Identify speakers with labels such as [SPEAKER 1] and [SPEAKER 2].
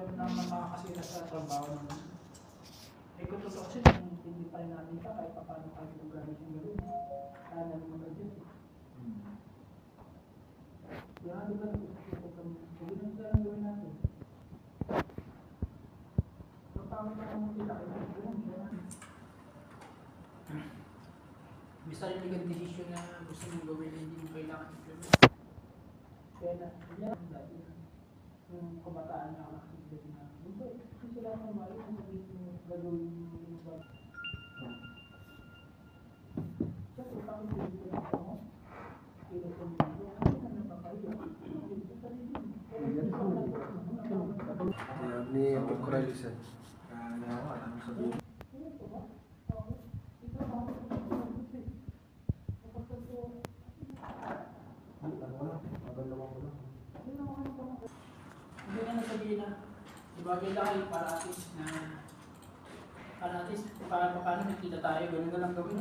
[SPEAKER 1] meron naman makakasira sa trabaho naman. Eh kung totoo kasi, hindi pa rin natin ka kahit pa paano kahit kung gamit yung gawin. Kaya naman mag-adjust. Kaya nga diba nag-usap kami, huwag na sila lang gawin natin. Kung tama na kung kita, kaya gawin sila. Bisa rin naging desisyon na gusto mong gawin na hindi mo kailangan implement. Kaya na, yan ang dati. Yung kumataan na ako nakikita na, hindi sila ng mali kung sabihin mo gagawin mo yung iba. Siya, kung takot yung ito na ako, kaya sa mga ano na napakayo.
[SPEAKER 2] Ni Corrales yan. Ano sabihin?
[SPEAKER 1] Hindi na nasabihin na, ibagay lang kayo para at least paano nakita tayo, gano'n na lang gawin.